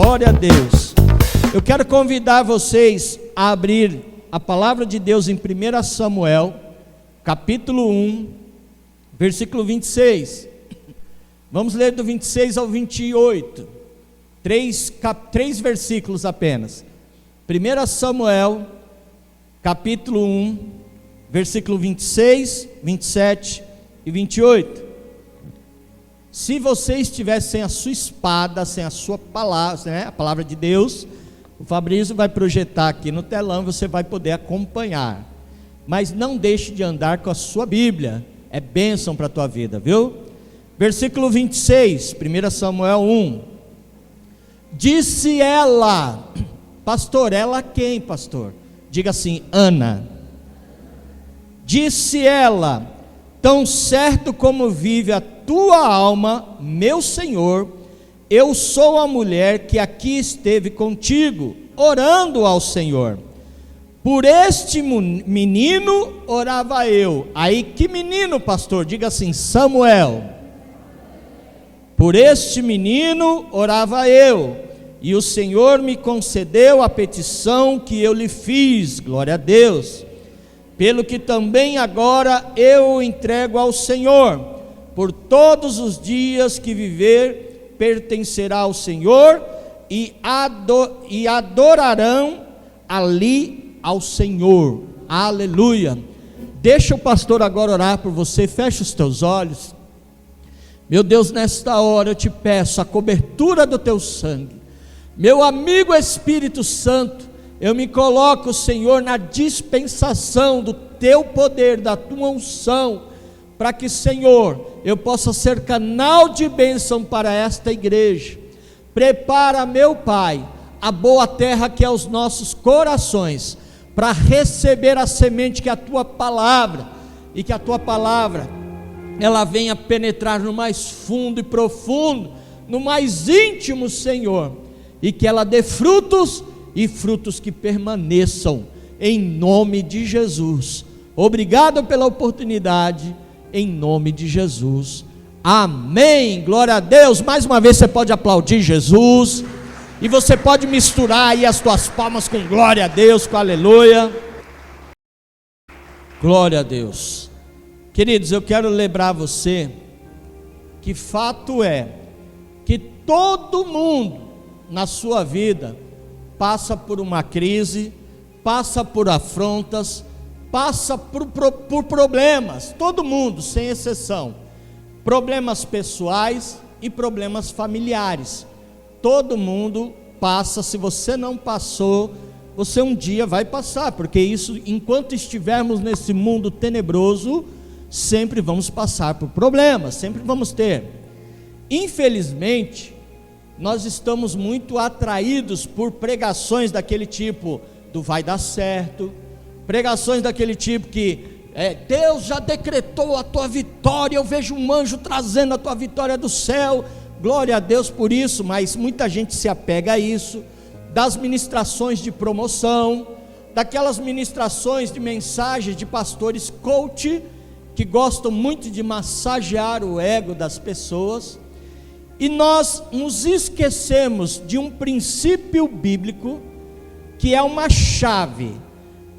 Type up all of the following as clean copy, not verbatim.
Glória a Deus. Eu quero convidar vocês a abrir a palavra de Deus em 1 Samuel, capítulo 1, versículo 26. Vamos ler do 26 ao 28. Três versículos apenas. 1 Samuel, capítulo 1, versículo 26, 27 e 28. Se você estiver sem a sua espada, sem a sua palavra, né, a palavra de Deus, o Fabrício vai projetar aqui no telão, você vai poder acompanhar. Mas não deixe de andar com a sua Bíblia, é bênção para a tua vida, viu? Versículo 26, 1 Samuel 1. Disse ela, pastor, ela quem, pastor? Diga assim, Ana. Disse ela, tão certo como vive a tua alma, meu Senhor, eu sou a mulher que aqui esteve contigo, orando ao Senhor. Por este menino orava eu. Aí, que menino, pastor? Diga assim, Samuel. Por este menino orava eu, e o Senhor me concedeu a petição que eu lhe fiz, glória a Deus. Pelo que também agora eu o entrego ao Senhor. Por todos os dias que viver, pertencerá ao Senhor, e adorarão ali ao Senhor. Aleluia. Deixa o pastor agora orar por você. Fecha os teus olhos. Meu Deus, nesta hora eu te peço a cobertura do teu sangue. Meu amigo Espírito Santo, eu me coloco, Senhor, na dispensação do teu poder, da tua unção, para que, Senhor, eu possa ser canal de bênção para esta igreja. Prepara, meu Pai, a boa terra que é os nossos corações, para receber a semente que é a tua palavra, e que a tua palavra, ela venha penetrar no mais fundo e profundo, no mais íntimo, Senhor, e que ela dê frutos, e frutos que permaneçam, em nome de Jesus. Obrigado pela oportunidade, em nome de Jesus, amém, glória a Deus. Mais uma vez você pode aplaudir Jesus, e você pode misturar aí as tuas palmas com glória a Deus, com aleluia, glória a Deus. Queridos, eu quero lembrar você, que fato é, que todo mundo na sua vida, passa por uma crise, passa por afrontas, passa por problemas, todo mundo, sem exceção, problemas pessoais e problemas familiares, todo mundo passa. Se você não passou, você um dia vai passar, porque isso, enquanto estivermos nesse mundo tenebroso, sempre vamos passar por problemas, sempre vamos ter. Infelizmente, nós estamos muito atraídos por pregações daquele tipo, do vai dar certo, pregações daquele tipo que Deus já decretou a tua vitória, eu vejo um anjo trazendo a tua vitória do céu, glória a Deus por isso, mas muita gente se apega a isso, das ministrações de promoção, daquelas ministrações de mensagens de pastores coach, que gostam muito de massagear o ego das pessoas, e nós nos esquecemos de um princípio bíblico, que é uma chave,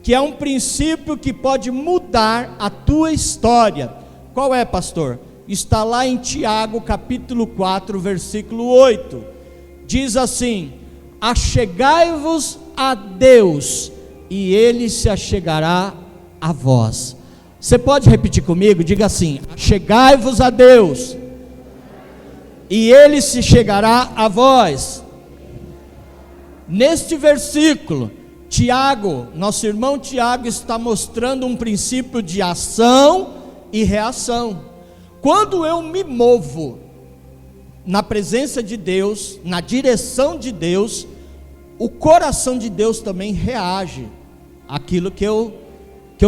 que é um princípio que pode mudar a tua história. Qual é, pastor? Está lá em Tiago capítulo 4, versículo 8, diz assim: achegai-vos a Deus, e Ele se achegará a vós. Você pode repetir comigo? Diga assim: achegai-vos a Deus, e Ele se chegará a vós. Neste versículo, Tiago, nosso irmão Tiago, está mostrando um princípio de ação e reação. Quando eu me movo na presença de Deus, na direção de Deus, o coração de Deus também reage àquilo que eu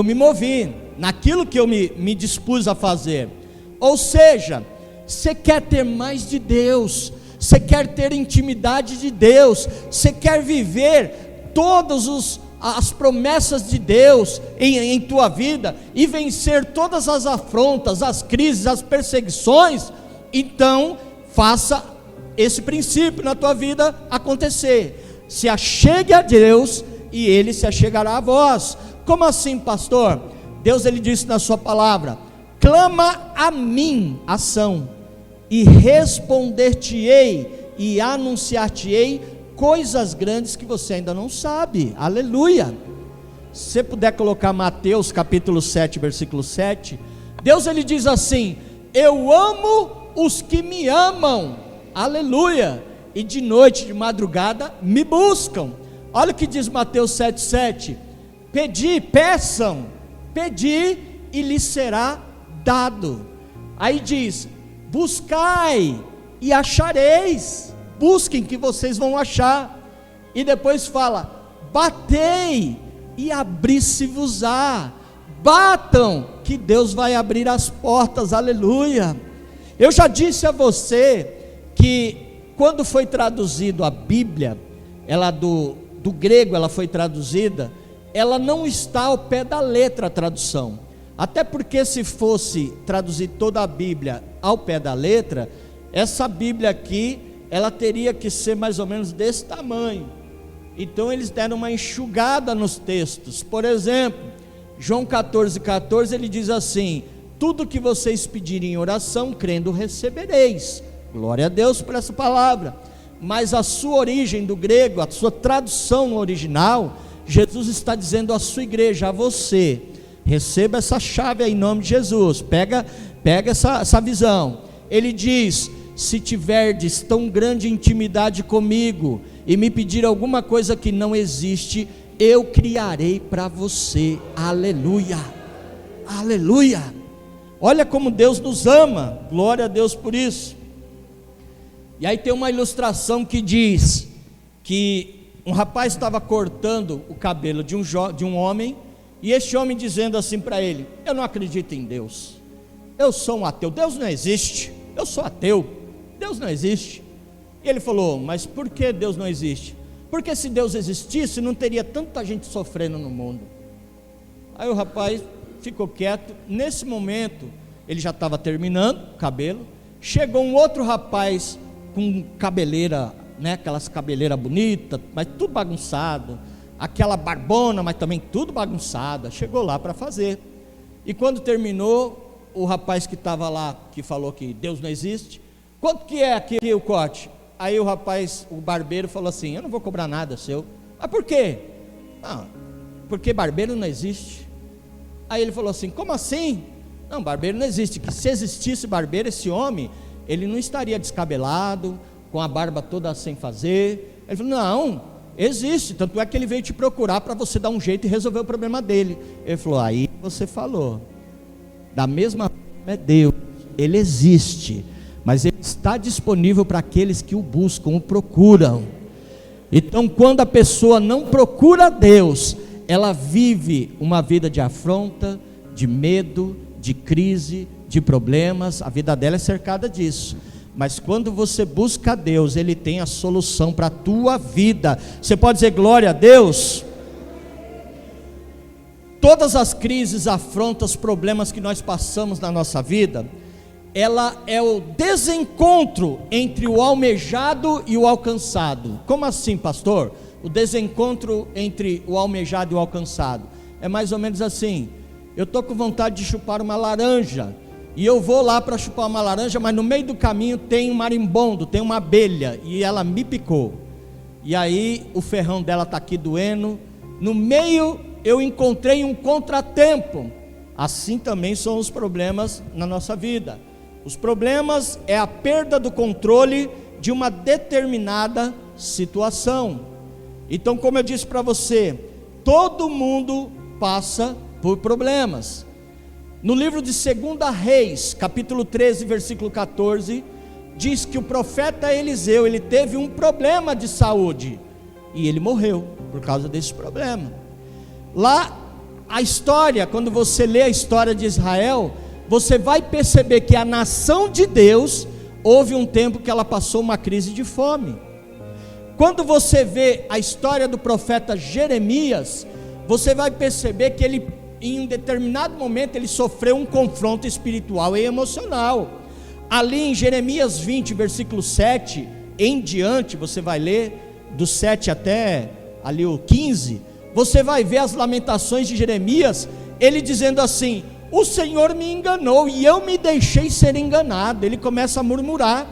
me movi, naquilo que eu me dispus a fazer. Ou seja, você quer ter mais de Deus, você quer ter intimidade de Deus, você quer viver todas as promessas de Deus em tua vida, e vencer todas as afrontas, as crises, as perseguições, então faça esse princípio na tua vida acontecer. Se achegue a Deus e Ele se achegará a vós. Como assim, pastor? Deus, Ele disse na sua palavra: clama a mim, ação, e responder-te-ei e anunciar-te-ei coisas grandes que você ainda não sabe. Aleluia. Se você puder colocar Mateus capítulo 7, versículo 7, Deus, Ele diz assim: eu amo os que me amam, aleluia, e de noite, de madrugada, me buscam. Olha o que diz Mateus 7,7: pedi, peçam, pedi e lhes será dado. Aí diz: buscai e achareis, busquem que vocês vão achar. E depois fala: batei e abrir-se-vos-á, batam que Deus vai abrir as portas, aleluia. Eu já disse a você que quando foi traduzido a Bíblia, ela do grego ela foi traduzida, ela não está ao pé da letra a tradução, até porque se fosse traduzir toda a Bíblia ao pé da letra, essa Bíblia aqui, ela teria que ser mais ou menos desse tamanho. Então eles deram uma enxugada nos textos. Por exemplo, João 14,14 ele diz assim: tudo que vocês pedirem em oração, crendo, recebereis. Glória a Deus por essa palavra. Mas a sua origem do grego, a sua tradução no original, Jesus está dizendo à sua igreja, a você: receba essa chave aí em nome de Jesus, pega essa visão. Ele diz: se tiverdes tão grande intimidade comigo e me pedir alguma coisa que não existe, eu criarei para você. Aleluia, aleluia. Olha como Deus nos ama, glória a Deus por isso. E aí tem uma ilustração que diz que um rapaz estava cortando o cabelo de um homem, e este homem dizendo assim para ele: eu não acredito em Deus, eu sou um ateu, Deus não existe, eu sou ateu, Deus não existe. E ele falou: mas por que Deus não existe? Porque se Deus existisse, não teria tanta gente sofrendo no mundo. Aí o rapaz ficou quieto. Nesse momento, ele já estava terminando o cabelo. Chegou um outro rapaz com cabeleira, né, aquelas cabeleiras bonitas, mas tudo bagunçado, aquela barbona, mas também tudo bagunçada. Chegou lá para fazer. E quando terminou, o rapaz que estava lá, que falou que Deus não existe: quanto que é aqui o corte? Aí o rapaz, o barbeiro, falou assim: eu não vou cobrar nada seu. Mas por quê? Não, porque barbeiro não existe. Aí ele falou assim: como assim? Não, barbeiro não existe. Que se existisse barbeiro, esse homem, ele não estaria descabelado, com a barba toda sem fazer. Ele falou: não, existe, tanto é que ele veio te procurar para você dar um jeito e resolver o problema dele. Ele falou: aí você falou. Da mesma forma é Deus, Ele existe, mas Ele está disponível para aqueles que o buscam, o procuram. Então quando a pessoa não procura Deus, ela vive uma vida de afronta, de medo, de crise, de problemas. A vida dela é cercada disso. Mas quando você busca Deus, Ele tem a solução para a tua vida. Você pode dizer glória a Deus? Todas as crises, afrontas, problemas que nós passamos na nossa vida, ela é o desencontro entre o almejado e o alcançado. Como assim, pastor? O desencontro entre o almejado e o alcançado é mais ou menos assim: eu estou com vontade de chupar uma laranja, e eu vou lá para chupar uma laranja, mas no meio do caminho tem um marimbondo, tem uma abelha, e ela me picou, e aí o ferrão dela está aqui doendo, no meio eu encontrei um contratempo. Assim também são os problemas na nossa vida. Os problemas é a perda do controle de uma determinada situação. Então, como eu disse para você, todo mundo passa por problemas. No livro de 2 Reis, capítulo 13, versículo 14, diz que o profeta Eliseu, ele teve um problema de saúde, e ele morreu por causa desse problema. Lá, a história, quando você lê a história de Israel, você vai perceber que a nação de Deus, houve um tempo que ela passou uma crise de fome. Quando você vê a história do profeta Jeremias, você vai perceber que ele, em um determinado momento, ele sofreu um confronto espiritual e emocional. Ali em Jeremias 20, versículo 7, em diante, você vai ler do 7 até ali o 15, você vai ver as lamentações de Jeremias, ele dizendo assim: o Senhor me enganou e eu me deixei ser enganado. Ele começa a murmurar,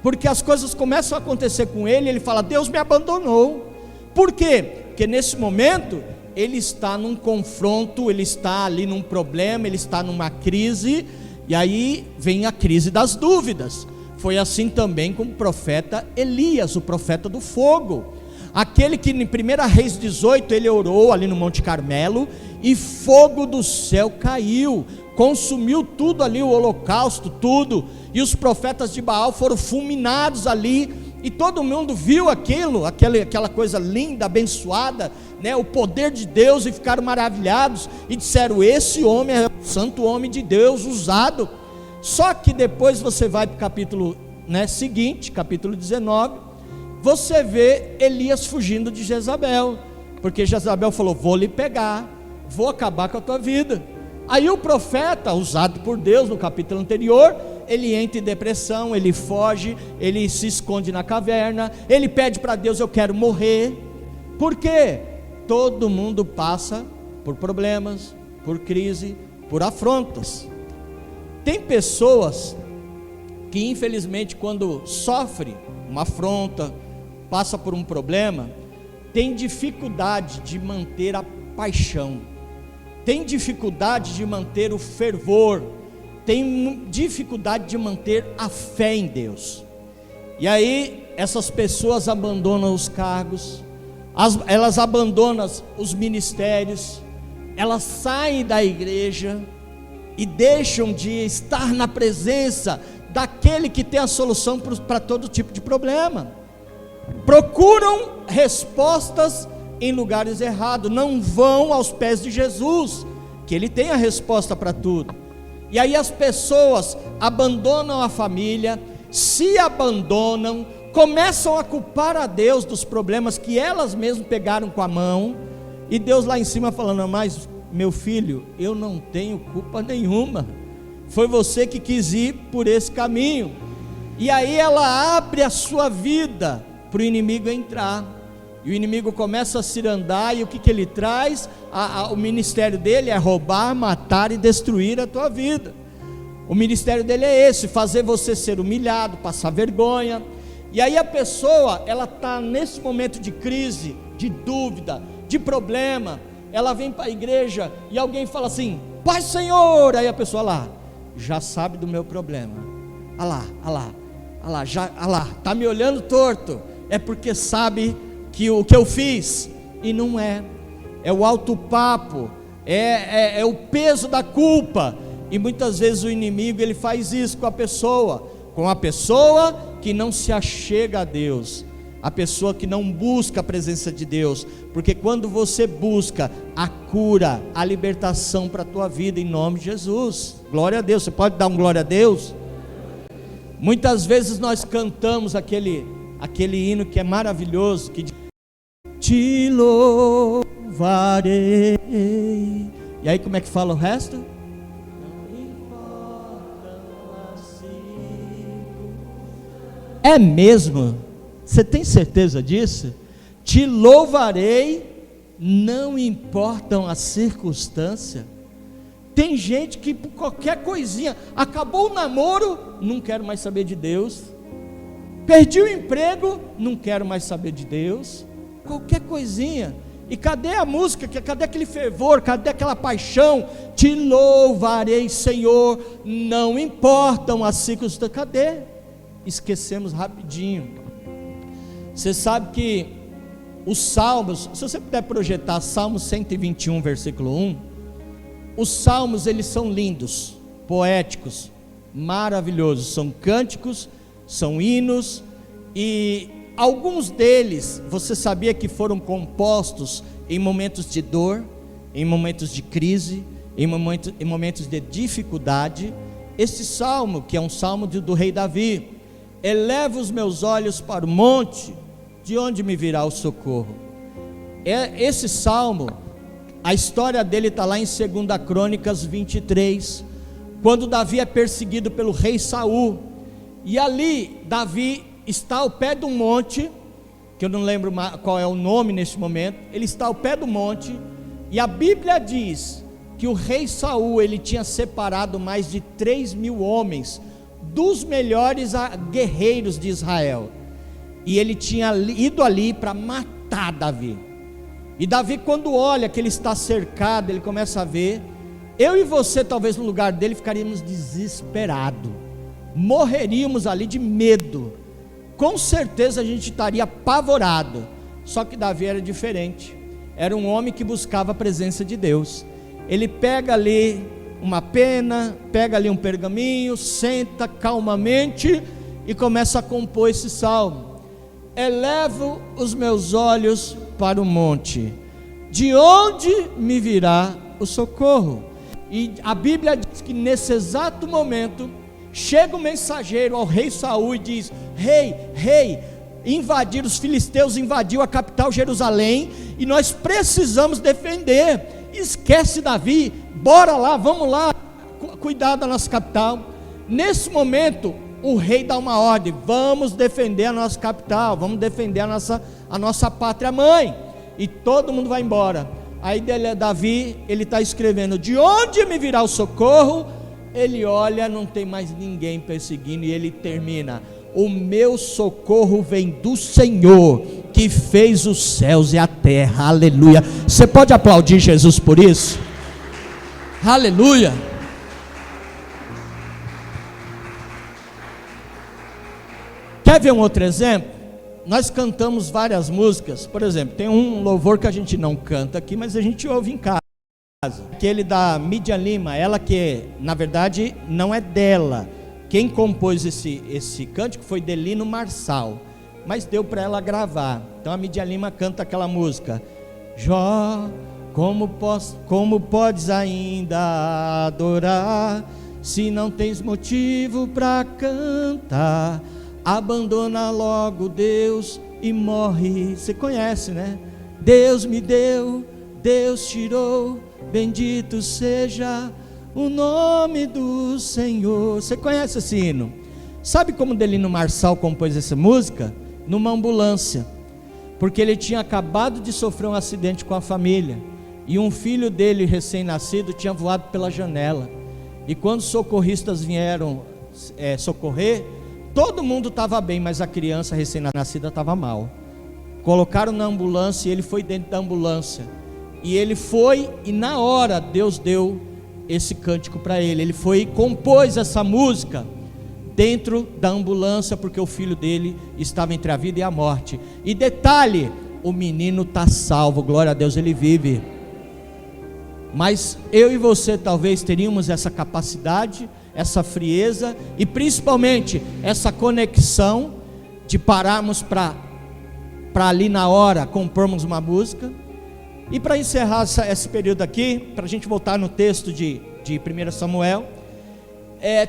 porque as coisas começam a acontecer com ele, ele fala: Deus me abandonou. Por quê? Porque nesse momento, ele está num confronto, ele está ali num problema, ele está numa crise, e aí vem a crise das dúvidas. Foi assim também com o profeta Elias, o profeta do fogo, aquele que em 1 Reis 18, ele orou ali no Monte Carmelo, e fogo do céu caiu, consumiu tudo ali, o holocausto, tudo, e os profetas de Baal foram fulminados ali, e todo mundo viu aquilo, aquela coisa linda, abençoada, né, o poder de Deus, e ficaram maravilhados, e disseram: esse homem é o santo homem de Deus usado. Só que depois você vai para o capítulo seguinte, capítulo 19, você vê Elias fugindo de Jezabel, porque Jezabel falou: vou lhe pegar, vou acabar com a tua vida. Aí o profeta, usado por Deus no capítulo anterior, ele entra em depressão, ele foge, ele se esconde na caverna, ele pede para Deus: eu quero morrer. Por quê? Todo mundo passa por problemas, por crise, por afrontas. Tem pessoas que infelizmente, quando sofre uma afronta, passa por um problema, tem dificuldade de manter a paixão, tem dificuldade de manter o fervor, tem dificuldade de manter a fé em Deus. E aí essas pessoas abandonam os cargos, elas abandonam os ministérios, elas saem da igreja e deixam de estar na presença daquele que tem a solução para todo tipo de problema. Procuram respostas em lugares errados, não vão aos pés de Jesus, que ele tem a resposta para tudo. E aí as pessoas abandonam a família, se abandonam, começam a culpar a Deus dos problemas que elas mesmas pegaram com a mão, e Deus lá em cima falando: mas meu filho, eu não tenho culpa nenhuma, foi você que quis ir por esse caminho. E aí ela abre a sua vida para o inimigo entrar, e o inimigo começa a cirandar, e o que ele traz? O ministério dele é roubar, matar e destruir a tua vida. O ministério dele é esse: fazer você ser humilhado, passar vergonha. E aí a pessoa, ela está nesse momento de crise, de dúvida, de problema, ela vem para a igreja, e alguém fala assim: Pai Senhor, aí a pessoa lá, já sabe do meu problema, está me olhando torto, é porque sabe que o que eu fiz, e não é o alto papo, é o peso da culpa. E muitas vezes o inimigo, ele faz isso com a pessoa que não se achega a Deus, a pessoa que não busca a presença de Deus, porque quando você busca a cura, a libertação para a tua vida, em nome de Jesus, glória a Deus, você pode dar um glória a Deus? Muitas vezes nós cantamos aquele hino que é maravilhoso, que diz: te louvarei, e aí como é que fala o resto? É mesmo? Você tem certeza disso? Te louvarei, não importam as circunstâncias. Tem gente que por qualquer coisinha, acabou o namoro, não quero mais saber de Deus, perdi o emprego, não quero mais saber de Deus, qualquer coisinha. E cadê a música? Cadê aquele fervor? Cadê aquela paixão? Te louvarei, Senhor, não importam as circunstâncias. Cadê? Esquecemos rapidinho. Você sabe que os salmos, se você puder projetar Salmo 121, versículo 1, os salmos, eles são lindos, poéticos, maravilhosos, são cânticos, são hinos, e alguns deles, você sabia que foram compostos em momentos de dor, em momentos de crise, em momentos de dificuldade. Esse salmo, que é um salmo do rei Davi: eleva os meus olhos para o monte, de onde me virá o socorro? Esse salmo, a história dele está lá em 2 Crônicas 23, quando Davi é perseguido pelo rei Saul, e ali Davi está ao pé do monte, que eu não lembro qual é o nome nesse momento. Ele está ao pé do monte, e a Bíblia diz que o rei Saul, ele tinha separado mais de 3.000 homens, dos melhores guerreiros de Israel, e ele tinha ido ali para matar Davi. E Davi, quando olha que ele está cercado, ele começa a ver. Eu e você, talvez no lugar dele, ficaríamos desesperados, morreríamos ali de medo, com certeza a gente estaria apavorado. Só que Davi era diferente, era um homem que buscava a presença de Deus. Ele pega ali uma pena, pega ali um pergaminho, senta calmamente e começa a compor esse salmo: elevo os meus olhos para o monte, de onde me virá o socorro? E a Bíblia diz que nesse exato momento chega um mensageiro ao rei Saul e diz: rei, os filisteus invadiu a capital Jerusalém, e nós precisamos defender. Esquece Davi, bora lá, vamos lá cuidar da nossa capital. Nesse momento o rei dá uma ordem: vamos defender a nossa capital, vamos defender a nossa pátria mãe. E todo mundo vai embora. Aí Davi, ele está escrevendo: de onde me virá o socorro? Ele olha, não tem mais ninguém perseguindo, e ele termina: o meu socorro vem do Senhor, que fez os céus e a terra. Aleluia. Você pode aplaudir Jesus por isso? Aleluia. Quer ver um outro exemplo? Nós cantamos várias músicas. Por exemplo, tem um louvor que a gente não canta aqui, mas a gente ouve em casa, aquele da Mídia Lima, ela que na verdade não é dela. Quem compôs esse cântico foi Delino Marçal, mas deu para ela gravar. Então a Mídia Lima canta aquela música: Jó, como podes ainda adorar, se não tens motivo para cantar? Abandona logo Deus e morre. Você conhece, né? Deus me deu, Deus tirou, bendito seja o nome do Senhor. Você conhece esse hino? Sabe como Delino Marçal compôs essa música? Numa ambulância, porque ele tinha acabado de sofrer um acidente com a família, e um filho dele recém-nascido tinha voado pela janela, e quando os socorristas vieram socorrer, todo mundo estava bem, mas a criança recém-nascida estava mal. Colocaram na ambulância, e ele foi dentro da ambulância, e ele foi, e na hora Deus deu esse cântico para ele. Ele foi e compôs essa música dentro da ambulância, porque o filho dele estava entre a vida e a morte. E detalhe, o menino está salvo, glória a Deus, ele vive. Mas eu e você talvez teríamos essa capacidade, essa frieza, e principalmente essa conexão de pararmos para ali na hora compormos uma música. E para encerrar esse período aqui, para a gente voltar no texto de 1 Samuel,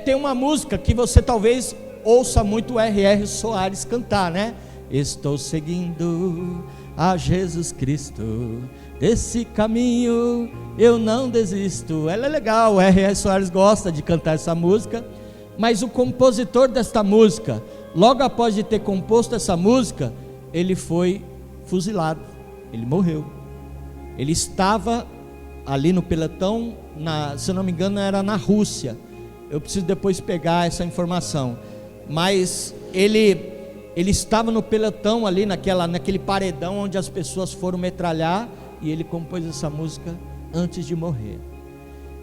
tem uma música que você talvez ouça muito o R.R. Soares cantar, né? Estou seguindo a Jesus Cristo, desse caminho eu não desisto. Ela é legal, o R.R. Soares gosta de cantar essa música, mas o compositor desta música, logo após de ter composto essa música, ele foi fuzilado, ele morreu. Ele estava ali no pelotão, se eu não me engano era na Rússia, eu preciso depois pegar essa informação, mas ele estava no pelotão ali naquele paredão onde as pessoas foram metralhar, e ele compôs essa música antes de morrer.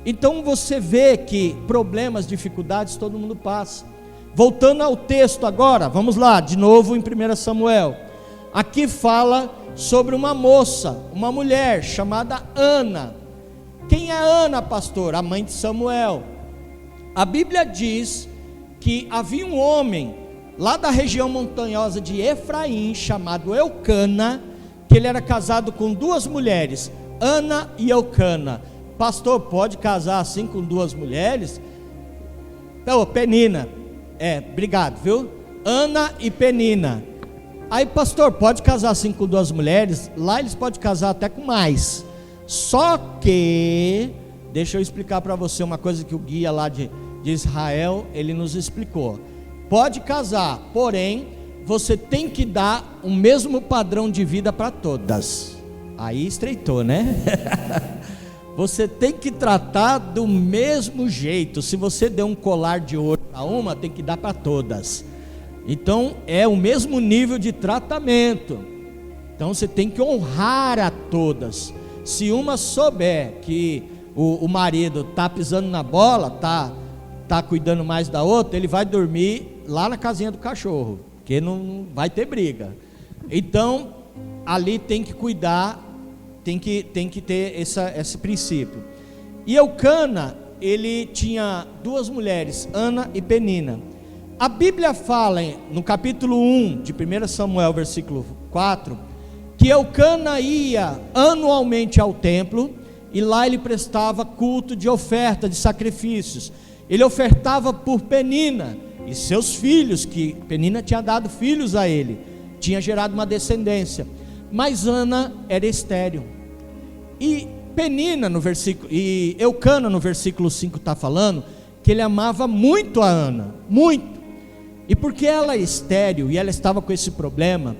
Então você vê que problemas, dificuldades todo mundo passa. Voltando ao texto agora, vamos lá, de novo em 1 Samuel, aqui fala sobre uma moça, uma mulher chamada Ana. Quem é Ana, pastor? A mãe de Samuel. A Bíblia diz que havia um homem lá da região montanhosa de Efraim, chamado Eucana, que ele era casado com duas mulheres, Ana e Eucana. Pastor, pode casar assim com duas mulheres? Não, Penina. Obrigado, viu? Ana e Penina. Aí, pastor, pode casar assim com duas mulheres? Lá eles podem casar até com mais. Só que, deixa eu explicar para você uma coisa que o guia lá de Israel, ele nos explicou. Pode casar, porém, você tem que dar o mesmo padrão de vida para todas. Aí estreitou, né? Você tem que tratar do mesmo jeito. Se você der um colar de ouro para uma, tem que dar para todas. Então é o mesmo nível de tratamento. Então você tem que honrar a todas. Se uma souber que o marido está pisando na bola, tá cuidando mais da outra, ele vai dormir lá na casinha do cachorro, porque não vai ter briga. Então ali tem que cuidar, tem que ter esse princípio. E Eucana, ele tinha duas mulheres, Ana e Penina. A Bíblia fala no capítulo 1 de 1 Samuel, versículo 4, que Eucana ia anualmente ao templo, e lá ele prestava culto de oferta, de sacrifícios. Ele ofertava por Penina e seus filhos, que Penina tinha dado filhos a ele, tinha gerado uma descendência. Mas Ana era estéril. E Penina e Eucana no versículo 5 está falando que ele amava muito a Ana, muito. E porque ela é estéril e ela estava com esse problema,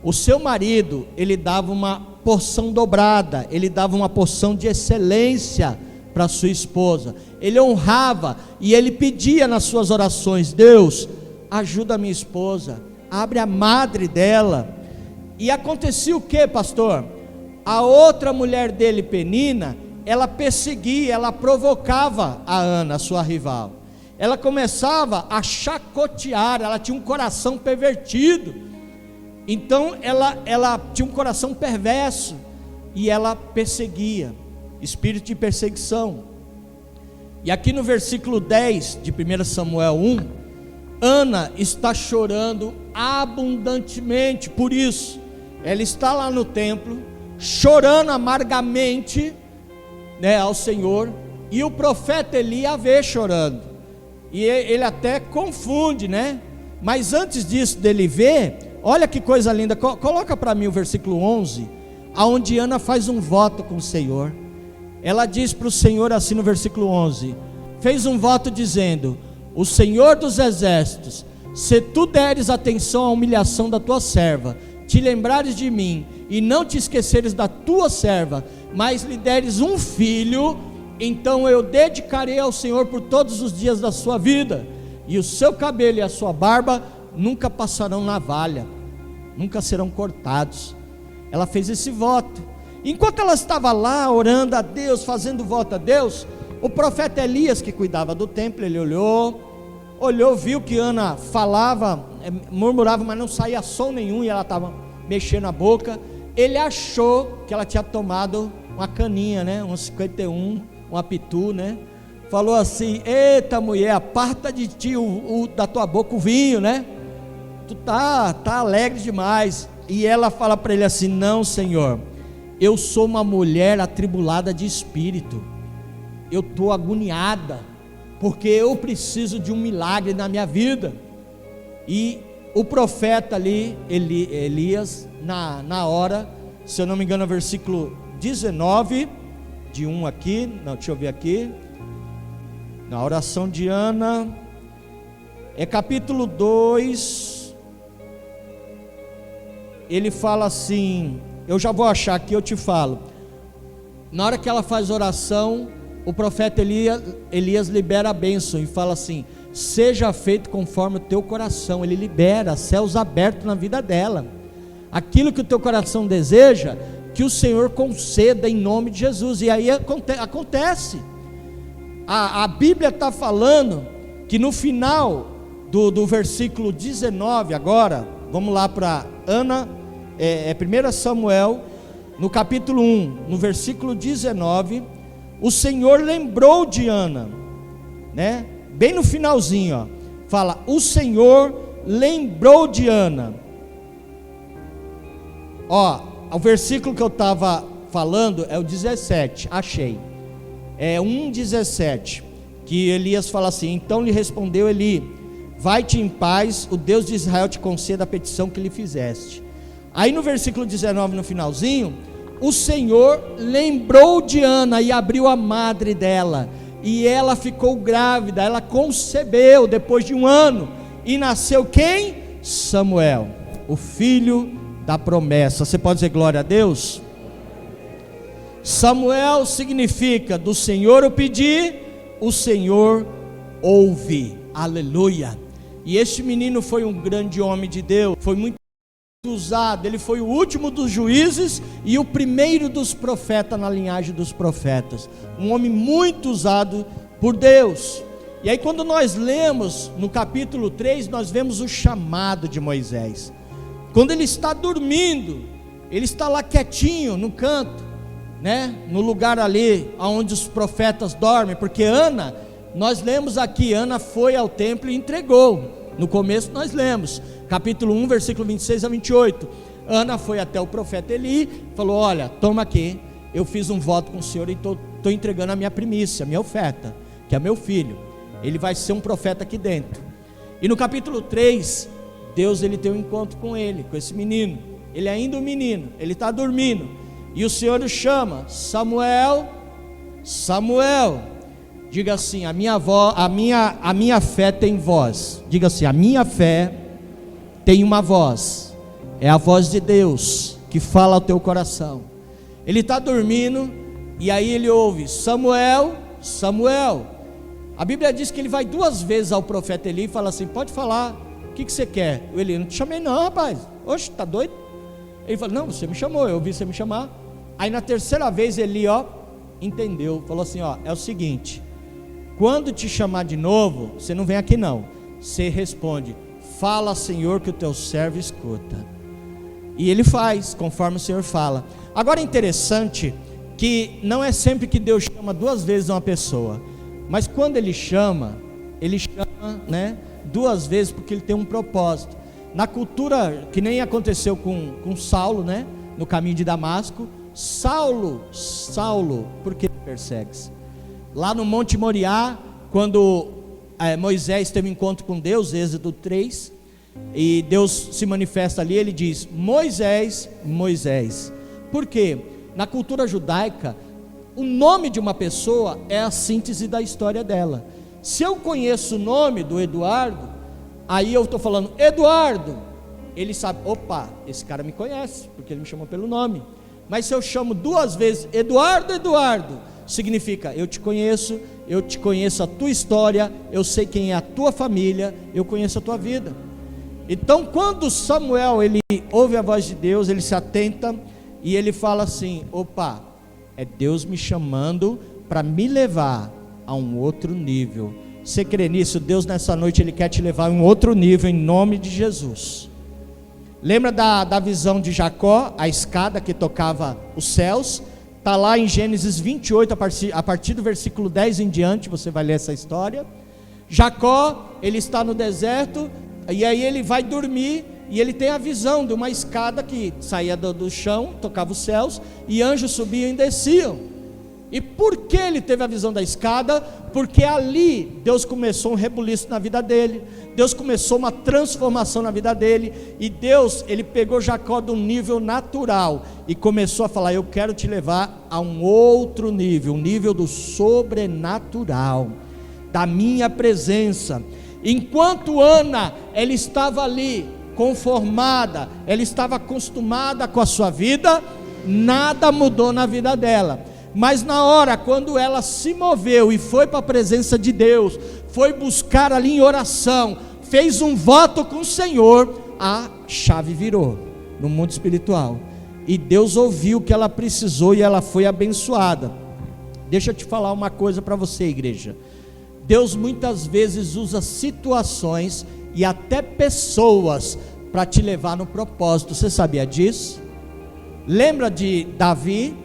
o seu marido, ele dava uma porção dobrada, ele dava uma porção de excelência para sua esposa. Ele honrava e ele pedia nas suas orações: Deus, ajuda a minha esposa, abre a madre dela. E acontecia o que, pastor? A outra mulher dele, Penina, ela perseguia, ela provocava a Ana, sua rival. Ela começava a chacotear, ela tinha um coração pervertido. Então ela tinha um coração perverso e ela perseguia, espírito de perseguição. E aqui no versículo 10 de 1 Samuel 1, Ana está chorando abundantemente por isso. Ela está lá no templo, chorando amargamente, né, ao Senhor, e o profeta Eli a vê chorando, e ele até confunde, né? Mas antes disso dele ver, olha que coisa linda, coloca para mim o versículo 11, aonde Ana faz um voto com o Senhor. Ela diz para o Senhor assim no versículo 11, fez um voto dizendo: o Senhor dos exércitos, se tu deres atenção à humilhação da tua serva, te lembrares de mim, e não te esqueceres da tua serva, mas lhe deres um filho, então eu dedicarei ao Senhor por todos os dias da sua vida, e o seu cabelo e a sua barba nunca passarão navalha, nunca serão cortados. Ela fez esse voto. Enquanto ela estava lá orando a Deus, fazendo voto a Deus, o profeta Elias, que cuidava do templo, ele olhou, viu que Ana falava, murmurava, mas não saía som nenhum, e ela estava mexendo a boca. Ele achou que ela tinha tomado uma caninha, né, um 51, um apitu, né? Falou assim: eita mulher, aparta de ti da tua boca o vinho, né? Tu tá alegre demais. E ela fala para ele assim: não, Senhor, eu sou uma mulher atribulada de espírito, eu estou agoniada, porque eu preciso de um milagre na minha vida. E o profeta ali, Elias, na hora, se eu não me engano, é versículo 19, de 1 aqui, não, deixa eu ver aqui, na oração de Ana, é capítulo 2, ele fala assim, eu já vou achar aqui, eu te falo. Na hora que ela faz oração, o profeta Elias libera a bênção e fala assim: seja feito conforme o teu coração. Ele libera céus abertos na vida dela. Aquilo que o teu coração deseja, que o Senhor conceda em nome de Jesus. E aí acontece. A Bíblia está falando que no final do versículo 19, agora, vamos lá para Ana, 1 Samuel, no capítulo 1, no versículo 19, o Senhor lembrou de Ana, né? Bem no finalzinho, ó, fala: o Senhor lembrou de Ana. Ó, o versículo que eu estava falando é o 17, achei. É 1,17, que Elias fala assim: então lhe respondeu Eli: vai-te em paz, o Deus de Israel te conceda a petição que lhe fizeste. Aí no versículo 19, no finalzinho, o Senhor lembrou de Ana e abriu a madre dela, e ela ficou grávida, ela concebeu depois de 1 ano, e nasceu quem? Samuel, o filho da promessa. Você pode dizer glória a Deus? Samuel significa: do Senhor eu pedi, o Senhor ouve. Aleluia. E este menino foi um grande homem de Deus, foi muito usado. Ele foi o último dos juízes e o primeiro dos profetas, na linhagem dos profetas. Um homem muito usado por Deus. E aí, quando nós lemos no capítulo 3, nós vemos o chamado de Moisés. Quando ele está dormindo, ele está lá quietinho no canto, né? No lugar ali onde os profetas dormem, porque Ana, nós lemos aqui, Ana foi ao templo e entregou. No começo nós lemos, capítulo 1, versículo 26 a 28. Ana foi até o profeta Eli, falou: olha, toma aqui, eu fiz um voto com o Senhor e estou entregando a minha primícia, a minha oferta, que é meu filho. Ele vai ser um profeta aqui dentro. E no capítulo 3, Deus ele tem um encontro com ele, com esse menino. Ele é ainda um menino, ele está dormindo. E o Senhor o chama: Samuel, Samuel. Diga assim: a minha fé tem voz. Diga assim: a minha fé tem uma voz. É a voz de Deus que fala ao teu coração. Ele está dormindo e aí ele ouve: Samuel, Samuel. A Bíblia diz que ele vai 2 vezes ao profeta Eli e fala assim: pode falar, o que você quer? O Eli: não te chamei não, rapaz. Oxe, tá doido? Ele fala: não, você me chamou, eu ouvi você me chamar. Aí na 3ª vez Eli, entendeu, falou assim: é o seguinte, quando te chamar de novo, você não vem aqui não, você responde: fala, Senhor, que o teu servo escuta. E ele faz conforme o Senhor fala. Agora é interessante que não é sempre que Deus chama 2 vezes uma pessoa, mas quando ele chama, né, 2 vezes, porque ele tem um propósito. Na cultura, que nem aconteceu com Saulo, né, no caminho de Damasco: Saulo, Saulo, por que me persegues? Lá no Monte Moriá, quando Moisés teve um encontro com Deus, Êxodo 3, e Deus se manifesta ali, ele diz: Moisés, Moisés. Por quê? Na cultura judaica, o nome de uma pessoa é a síntese da história dela. Se eu conheço o nome do Eduardo, aí eu estou falando: Eduardo, ele sabe: opa, esse cara me conhece, porque ele me chamou pelo nome. Mas se eu chamo 2 vezes Eduardo, Eduardo, significa: eu te conheço a tua história, eu sei quem é a tua família, eu conheço a tua vida. Então, quando Samuel ele ouve a voz de Deus, ele se atenta e ele fala assim: opa, é Deus me chamando para me levar a um outro nível. Você crê nisso? Deus nessa noite ele quer te levar a um outro nível, em nome de Jesus. Lembra da visão de Jacó, a escada que tocava os céus? Está lá em Gênesis 28, a partir do versículo 10 em diante, você vai ler essa história. Jacó, ele está no deserto, e aí ele vai dormir, e ele tem a visão de uma escada que saía do chão, tocava os céus, e anjos subiam e desciam. E por que ele teve a visão da escada? Porque ali Deus começou um rebuliço na vida dele, Deus começou uma transformação na vida dele, e Deus, ele pegou Jacó de um nível natural, e começou a falar: eu quero te levar a um outro nível, um nível do sobrenatural, da minha presença. Enquanto Ana, ela estava ali, conformada, ela estava acostumada com a sua vida, nada mudou na vida dela. Mas na hora, quando ela se moveu e foi para a presença de Deus, foi buscar ali em oração, fez um voto com o Senhor, a chave virou no mundo espiritual, e Deus ouviu o que ela precisou e ela foi abençoada. Deixa eu te falar uma coisa para você, igreja. Deus muitas vezes usa situações e até pessoas para te levar no propósito. Você sabia disso? Lembra de Davi?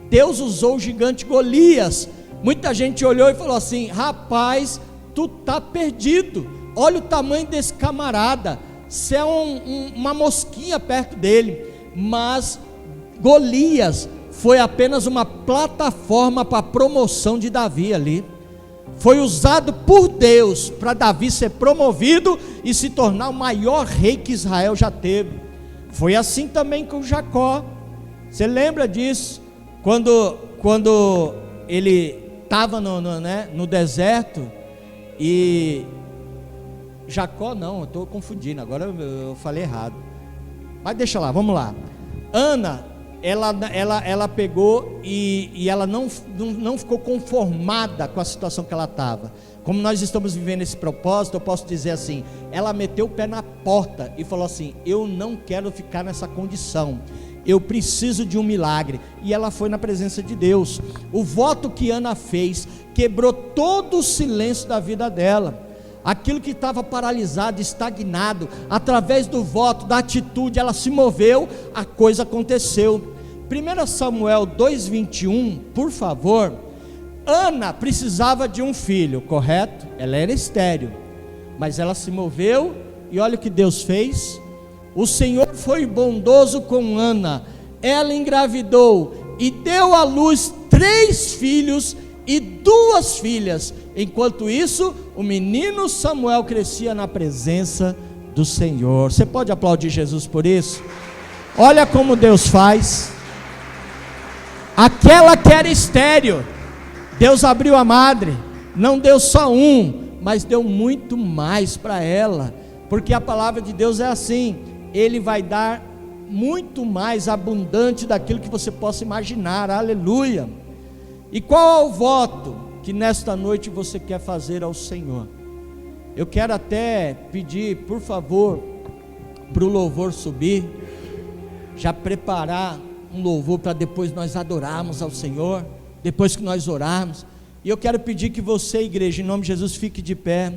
Deus usou o gigante Golias. Muita gente olhou e falou assim: rapaz, tu tá perdido, olha o tamanho desse camarada, você é uma mosquinha perto dele. Mas Golias foi apenas uma plataforma para a promoção de Davi ali. Foi usado por Deus para Davi ser promovido e se tornar o maior rei que Israel já teve. Foi assim também com Jacó. Você lembra disso? Quando ele estava no deserto, e Jacó não, eu estou confundindo, agora eu falei errado. Mas deixa lá, vamos lá. Ana, ela pegou e ela não ficou conformada com a situação que ela estava. Como nós estamos vivendo esse propósito, eu posso dizer assim, ela meteu o pé na porta e falou assim: eu não quero ficar nessa condição, eu preciso de um milagre. E ela foi na presença de Deus. O voto que Ana fez quebrou todo o silêncio da vida dela. Aquilo que estava paralisado, estagnado, através do voto, da atitude, ela se moveu, a coisa aconteceu. 1 Samuel 2:21, por favor. Ana precisava de um filho, correto? Ela era estéril, mas ela se moveu, e olha o que Deus fez. O Senhor foi bondoso com Ana, ela engravidou e deu à luz 3 filhos e 2 filhas. Enquanto isso, o menino Samuel crescia na presença do Senhor. Você pode aplaudir Jesus por isso? Olha como Deus faz. Aquela que era estéril, Deus abriu a madre, não deu só um, mas deu muito mais para ela, porque a palavra de Deus é assim, Ele vai dar muito mais abundante daquilo que você possa imaginar, aleluia. E qual é o voto que nesta noite você quer fazer ao Senhor? Eu quero até pedir, por favor, para o louvor subir, já preparar um louvor para depois nós adorarmos ao Senhor, depois que nós orarmos. E eu quero pedir que você, igreja, em nome de Jesus, fique de pé.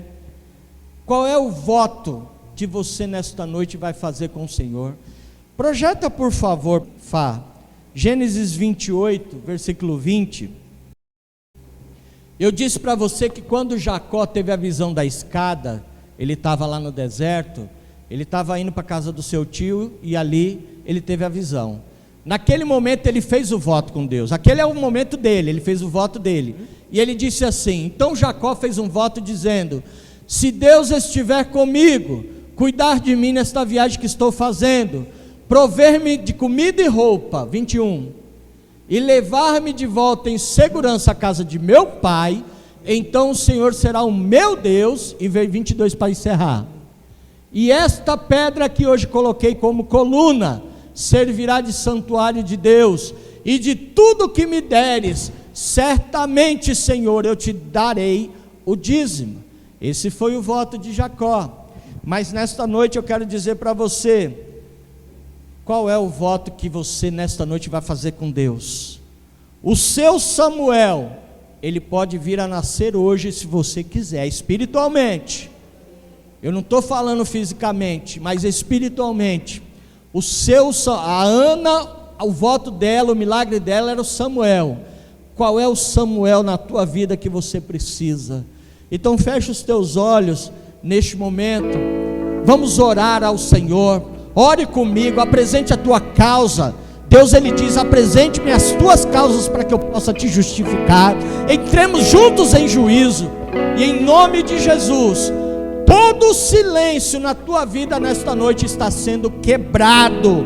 Qual é o voto que você nesta noite vai fazer com o Senhor? Projeta, por favor, Gênesis 28, versículo 20. Eu disse para você que quando Jacó teve a visão da escada, ele estava lá no deserto, ele estava indo para a casa do seu tio, e ali ele teve a visão. Naquele momento ele fez o voto com Deus, aquele é o momento dele, ele fez o voto dele, e ele disse assim, então Jacó fez um voto dizendo: se Deus estiver comigo, cuidar de mim nesta viagem que estou fazendo, prover-me de comida e roupa, 21, e levar-me de volta em segurança à casa de meu pai, então o Senhor será o meu Deus, e veio 22 para encerrar, e esta pedra que hoje coloquei como coluna, servirá de santuário de Deus, e de tudo que me deres, certamente, Senhor, eu te darei o dízimo. Esse foi o voto de Jacó. Mas nesta noite eu quero dizer para você, qual é o voto que você nesta noite vai fazer com Deus? O seu Samuel, ele pode vir a nascer hoje, se você quiser, espiritualmente. Eu não estou falando fisicamente, mas espiritualmente. A Ana, o voto dela, o milagre dela era o Samuel. Qual é o Samuel na tua vida que você precisa? Então fecha os teus olhos neste momento, vamos orar ao Senhor. Ore comigo, apresente a tua causa. Deus, Ele diz: apresente-me as tuas causas para que eu possa te justificar. Entremos juntos em juízo, e em nome de Jesus, todo o silêncio na tua vida nesta noite está sendo quebrado.